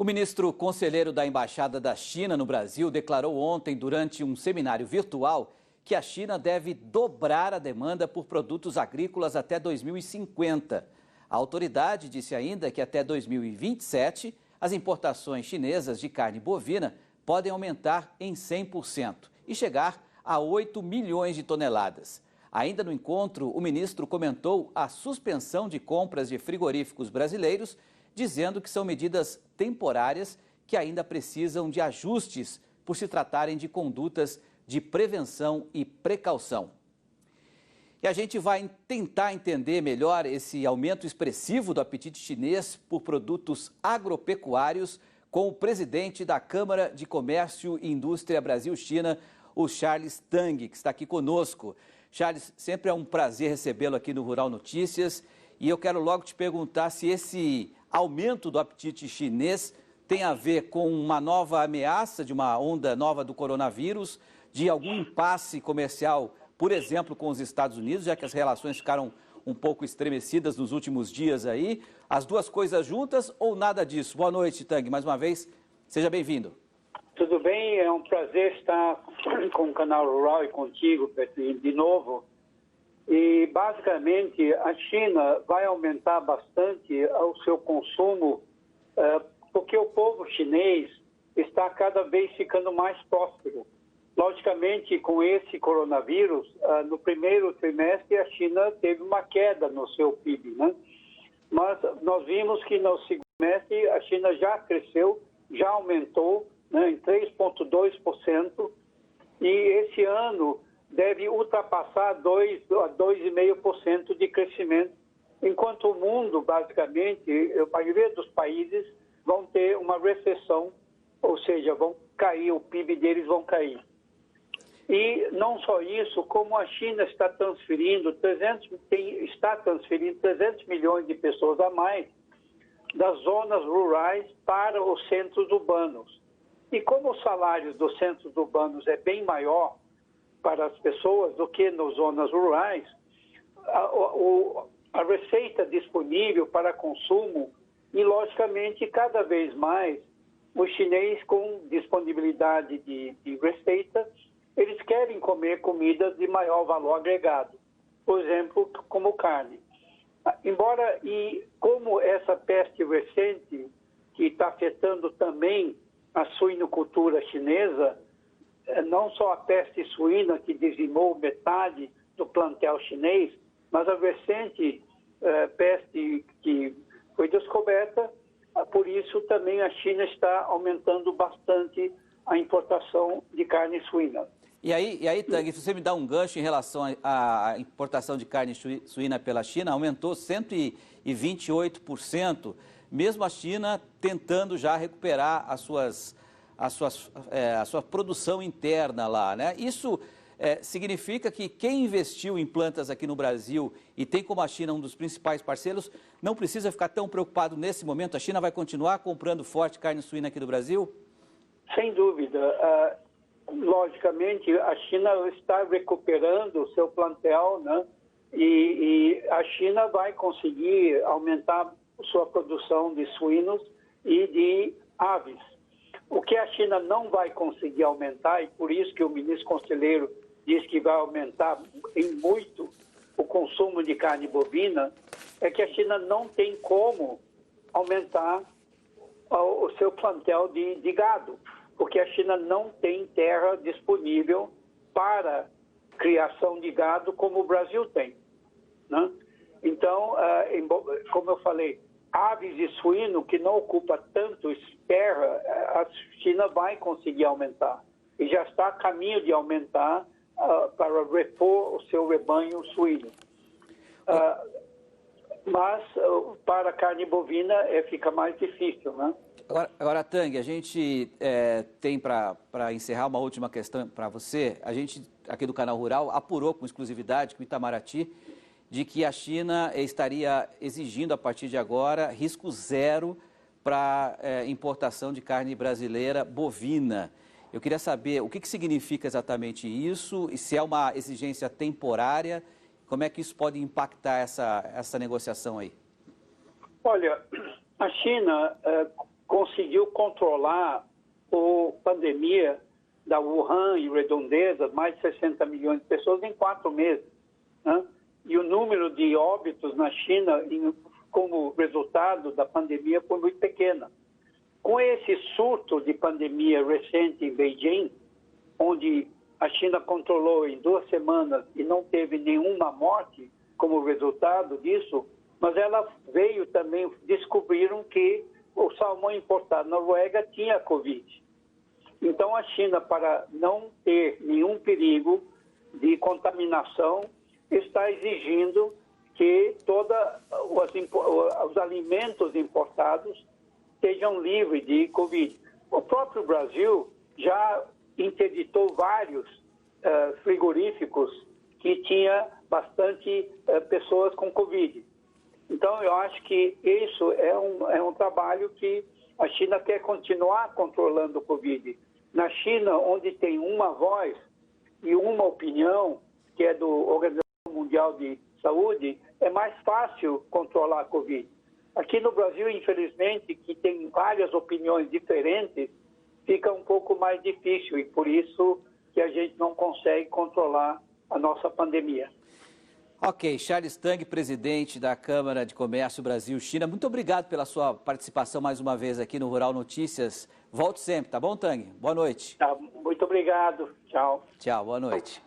O ministro conselheiro da Embaixada da China no Brasil declarou ontem, durante um seminário virtual, que a China deve dobrar a demanda por produtos agrícolas até 2050. A autoridade disse ainda que até 2027, as importações chinesas de carne bovina podem aumentar em 100% e chegar a 8 milhões de toneladas. Ainda no encontro, o ministro comentou a suspensão de compras de frigoríficos brasileiros, dizendo que são medidas temporárias que ainda precisam de ajustes por se tratarem de condutas de prevenção e precaução. E a gente vai tentar entender melhor esse aumento expressivo do apetite chinês por produtos agropecuários com o presidente da Câmara de Comércio e Indústria Brasil-China, o Charles Tang, que está aqui conosco. Charles, sempre é um prazer recebê-lo aqui no Rural Notícias e eu quero logo te perguntar se esse aumento do apetite chinês tem a ver com uma nova ameaça de uma onda nova do coronavírus, de algum impasse comercial, por exemplo, com os Estados Unidos, já que as relações ficaram um pouco estremecidas nos últimos dias aí. As duas coisas juntas ou nada disso? Boa noite, Tang, mais uma vez, seja bem-vindo. Tudo bem, é um prazer estar com o Canal Rural e contigo, de novo. E, basicamente, a China vai aumentar bastante o seu consumo, porque o povo chinês está cada vez ficando mais próspero. Logicamente, com esse coronavírus, no primeiro trimestre, a China teve uma queda no seu PIB, né? Mas nós vimos que no segundo trimestre, a China já cresceu, já aumentou, né, em 3,2%, e esse ano deve ultrapassar 2,5% de crescimento, enquanto o mundo, basicamente, a maioria dos países vão ter uma recessão, ou seja, vão cair, o PIB deles vão cair. E não só isso, como a China está transferindo 300 milhões de pessoas a mais das zonas rurais para os centros urbanos. E como os salários dos centros urbanos é bem maior para as pessoas do que nas zonas rurais, a receita disponível para consumo e, logicamente, cada vez mais, os chineses com disponibilidade de receita, eles querem comer comidas de maior valor agregado, por exemplo, como carne. Embora, e como essa peste recente, que está afetando também a suinocultura chinesa, não só a peste suína que dizimou metade do plantel chinês, mas a recente peste que foi descoberta, por isso também a China está aumentando bastante a importação de carne suína. E aí, Tang, se você me dá um gancho em relação à importação de carne suína pela China, aumentou 128%, mesmo a China tentando já recuperar a sua produção interna lá, né? Isso significa que quem investiu em plantas aqui no Brasil e tem como a China um dos principais parceiros, não precisa ficar tão preocupado nesse momento? A China vai continuar comprando forte carne suína aqui do Brasil? Sem dúvida. Logicamente, a China está recuperando o seu plantel, né? E a China vai conseguir aumentar sua produção de suínos e de aves. O que a China não vai conseguir aumentar, e por isso que o ministro conselheiro diz que vai aumentar em muito o consumo de carne bovina, é que a China não tem como aumentar o seu plantel de gado, porque a China não tem terra disponível para criação de gado como o Brasil tem, né? Então, como eu falei, aves e suíno, que não ocupa tanto terra, a China vai conseguir aumentar. E já está a caminho de aumentar para repor o seu rebanho suíno. Mas para a carne bovina fica mais difícil, né? Agora, Tang, a gente tem para encerrar uma última questão para você. A gente, aqui do Canal Rural, apurou com exclusividade com Itamaraty de que a China estaria exigindo, a partir de agora, risco zero para importação de carne brasileira bovina. Eu queria saber o que significa exatamente isso e se é uma exigência temporária, como é que isso pode impactar essa negociação aí? Olha, a China, conseguiu controlar a pandemia da Wuhan e redondezas, mais de 60 milhões de pessoas em 4 meses. Né? E o número de óbitos na China, como resultado da pandemia, foi muito pequeno. Com esse surto de pandemia recente em Beijing, onde a China controlou em 2 semanas e não teve nenhuma morte como resultado disso, mas ela veio também, descobriram que o salmão importado da Noruega tinha Covid. Então a China, para não ter nenhum perigo de contaminação, está exigindo que todos os alimentos importados sejam livres de Covid. O próprio Brasil já interditou vários frigoríficos que tinha bastante pessoas com Covid. Então, eu acho que isso é um trabalho que a China quer continuar controlando o Covid. Na China, onde tem uma voz e uma opinião, que é do Organização Mundial de Saúde, é mais fácil controlar a Covid. Aqui no Brasil, infelizmente, que tem várias opiniões diferentes, fica um pouco mais difícil e por isso que a gente não consegue controlar a nossa pandemia. Ok, Charles Tang, presidente da Câmara de Comércio Brasil-China, muito obrigado pela sua participação mais uma vez aqui no Rural Notícias. Volte sempre, tá bom, Tang? Boa noite. Tá, muito obrigado. Tchau. Tchau, boa noite.